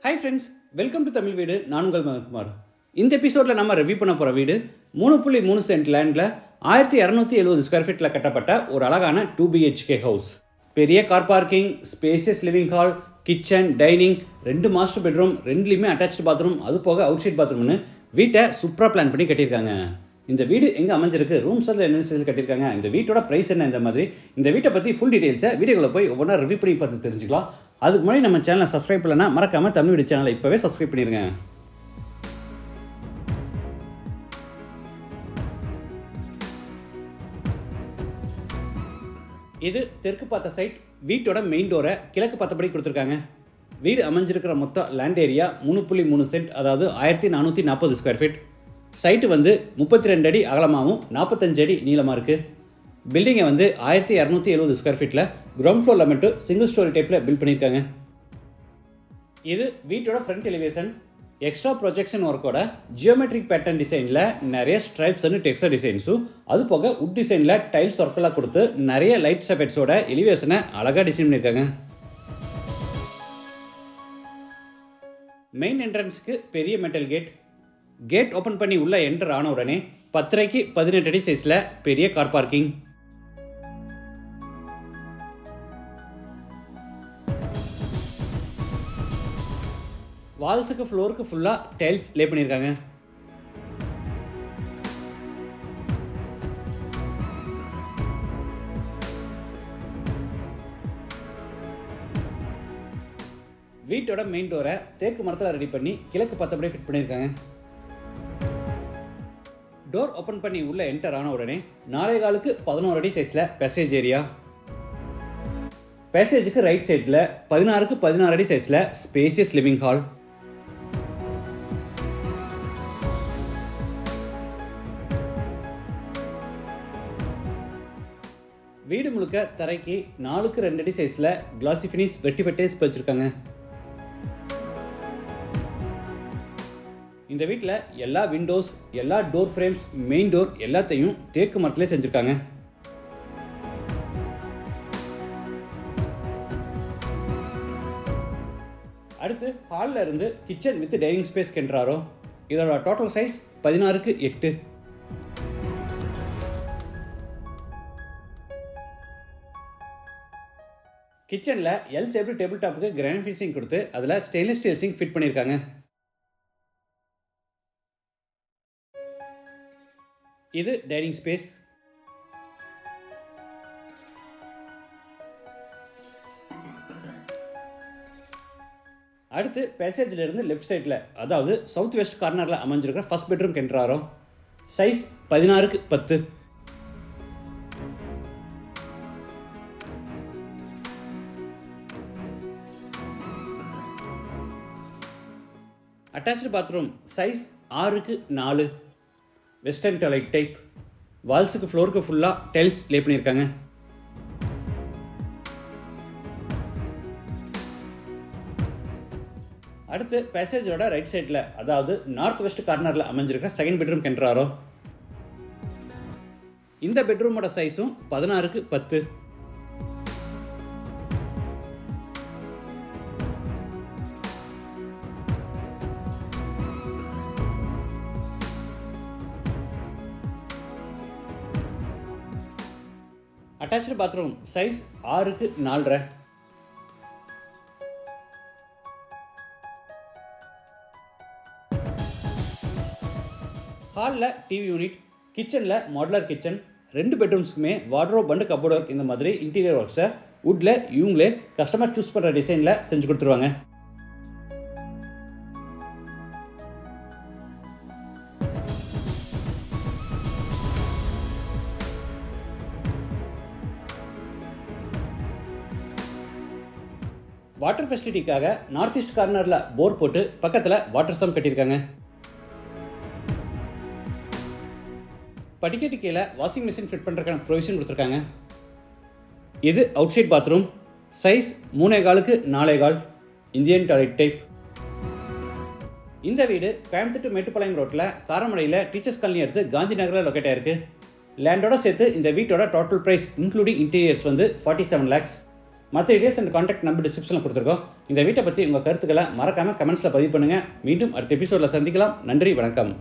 Hi friends, welcome to Tamil வீடு. நான் உங்கள் மகன்குமார். இந்த எபிசோடில் நம்ம ரிவ்யூ பண்ண போகிற வீடு 3.3 சென்ட் லேண்டில் 1270 ஸ்கொயர் ஃபீட்டில் கட்டப்பட்ட ஒரு அழகான 2 BHK ஹவுஸ். பெரிய car parking, spacious living hall, kitchen, dining, 2 master bedroom, 2லையுமே அட்டாச்சு பாத்ரூம், அது போக அவுட் சைட் பாத்ரூம்னு வீட்டை சூப்பராக பிளான் பண்ணி கட்டியிருக்காங்க. இந்த வீடு எங்கே அமைஞ்சிருக்கு, ரூம்ஸ் எல்லாம் என்னென்ன சைஸில் கட்டியிருக்காங்க, இந்த வீட்டோட ப்ரைஸ் என்ன, இந்த மாதிரி இந்த வீட்டை பற்றி ஃபுல் டீட்டெயில்ஸை வீடியோவில் போய் ஒவ்வொன்றா ரிவ்யூ பண்ணி பார்த்து தெரிஞ்சுக்கலாம். அதுக்கு முன்னாடி நம்ம சேனலை சப்ஸ்கிரைப் பண்ணலன்னா மறக்காமல் தமிழ் வீடு சேனலை இப்போவே சப்ஸ்கிரைப் பண்ணிடுங்க. இது தெற்கு பார்த்த சைட். வீட்டோட மெயின் டோரை கிழக்கு பார்த்தபடி கொடுத்துருக்காங்க. வீடு அமைஞ்சிருக்கிற மொத்த லேண்ட் ஏரியா 3.3 சென்ட், அதாவது 1440 ஸ்கொயர் ஃபீட். சைட்டு வந்து 32 அடி அகலமாகவும் 45 அடி நீளமாக இருக்குது. பில்டிங்கை வந்து 1270 ஸ்கொயர் ஃபீட்டில் கிரவுண்ட் ஃப்ளோரில் மட்டும் சிங்கிள் ஸ்டோரி டைப்பில் பில்ட் பண்ணியிருக்காங்க. இது வீட்டோட ஃப்ரண்ட் எலிவேஷன். எக்ஸ்ட்ரா ப்ரொஜெக்ஷன் ஒர்க்கோட ஜியோமெட்ரிக் பேட்டர்ன் டிசைனில் நிறைய ஸ்ட்ரைப்ஸ் அண்ட் டெக்ஸ்டர் டிசைன்ஸும், அது போக உட் டிசைனில் டைல்ஸ் ஒர்க்கெல்லாம் கொடுத்து நிறைய லைட் சஃபெட்ஸோட எலிவேஷனை அழகாக டிசைன் பண்ணியிருக்காங்க. மெயின் என்ட்ரன்ஸுக்கு பெரிய மெட்டல் கேட் ஓப்பன் பண்ணி உள்ள என்டர் ஆன உடனே 10x 18 அடி சைஸில் பெரிய கார் பார்க்கிங். வால்ஸுக்கு ஃப்ளோருக்கு ஃபுல்லாக டைல்ஸ் லே பண்ணியிருக்காங்க. வீட்டோட மெயின் டோரை தேக்கு மரத்தில் ரெடி பண்ணி கிழக்கு பார்த்தபடி ஃபிட் பண்ணியிருக்காங்க. டோர் ஓப்பன் பண்ணி உள்ள என்டர் ஆன உடனே 4.4 11 அடி சைஸில் பேசேஜ் ஏரியா. பேசேஜுக்கு ரைட் சைடில் 16 16 அடி சைஸில் ஸ்பேசியஸ் லிவிங் ஹால். வீடு முழுக்க தரைக்கு 4 2 அடி சைஸில் கிளாசி ஃபினிஷ் வெட்டி வெட்டேஸ் வச்சிருக்காங்க. இந்த வீட்டில் எல்லா விண்டோஸ், எல்லா டோர் ஃப்ரேம்ஸ், மெயின் டோர் எல்லாத்தையும் தேக்கு மரத்திலே செஞ்சுருக்காங்க. அடுத்து ஹாலில் இருந்து கிச்சன் வித் டைனிங் ஸ்பேஸ் கென்றாரோ. இதோட டோட்டல் சைஸ் 16 8. கிச்சனில் எல் ஷேப்டு டேபிள் டாப்புக்கு கிரானைட் ஃபினிஷிங் கொடுத்து அதில் ஸ்டெயின்லெஸ் ஸ்டீல் சிங்க் ஃபிட் பண்ணியிருக்காங்க. இது டைனிங் ஸ்பேஸ். அடுத்து பேசேஜில் இருந்து லெஃப்ட் சைடில், அதாவது சவுத் வெஸ்ட் கார்னரில் அமைஞ்சிருக்கிற ஃபர்ஸ்ட் பெட்ரூம் கென்றாரோ. Size 16 10. Attached bathroom size 6 4. Western toilet type. வால்ஸுக்கு ஃப்ளோருக்கு ஃபுல்லாக டைல்ஸ் லே பண்ணியிருக்காங்க. அடுத்து பேசேஜோட ரைட் சைடில், அதாவது நார்த் வெஸ்ட் கார்னரில் அமைஞ்சிருக்கிற செகண்ட் பெட்ரூம் கென்றாரோ. இந்த பெட்ரூமோட சைஸும் 16 10. Attached bathroom size 6 4. ஹாலில் டிவி யூனிட், கிச்சனில் மாடுலர் கிச்சன், 2 பெட்ரூம்ஸ்க்குமே வார்ட்ரோப் அண்ட் கபோர்ட் ஒர்க், இந்த மாதிரி இன்டீரியர் ஒர்க்ஸை வுட்டில் இவங்களே கஸ்டமர் சூஸ் பண்ணுற டிசைனில் செஞ்சு கொடுத்துருவாங்க. வாட்டர் ஃபெசிலிட்டிக்காக நார்த் ஈஸ்ட் கார்னரில் போர் போட்டு பக்கத்தில் வாட்டர் சம் கட்டியிருக்காங்க. படிக்கட்டு கீழே வாஷிங் மிஷின் ஃபிட் பண்ணுறதுக்கான ப்ரொவிஷன் கொடுத்துருக்காங்க. இது outside bathroom. Size 3.4 4.4. Indian toilet type. இந்த வீடு கோயம்புத்தூர் டு மேட்டுப்பாளையம் ரோட்டில் காரமடையில் டீச்சர்ஸ் காலனி எடுத்து காந்தி நகரில் லொக்கேட் ஆயிருக்கு. லேண்டோட சேர்த்து இந்த வீட்டோட டோட்டல் ப்ரைஸ் இன்க்ளூடிங் இன்டீரியர்ஸ் வந்து 47 lakhs. மற்ற டீடைல்ஸ் அண்ட் கான்டாக்ட் நம்பர் டிஸ்கிரிப்ஷனில் கொடுத்துருக்கோம். இந்த வீட்டை பற்றி உங்கள் கருத்துக்களை மறக்காமல் கமெண்ட்ஸில் பதிவு பண்ணுங்கள். மீண்டும் அடுத்த எபிசோடில் சந்திக்கலாம். நன்றி, வணக்கம்.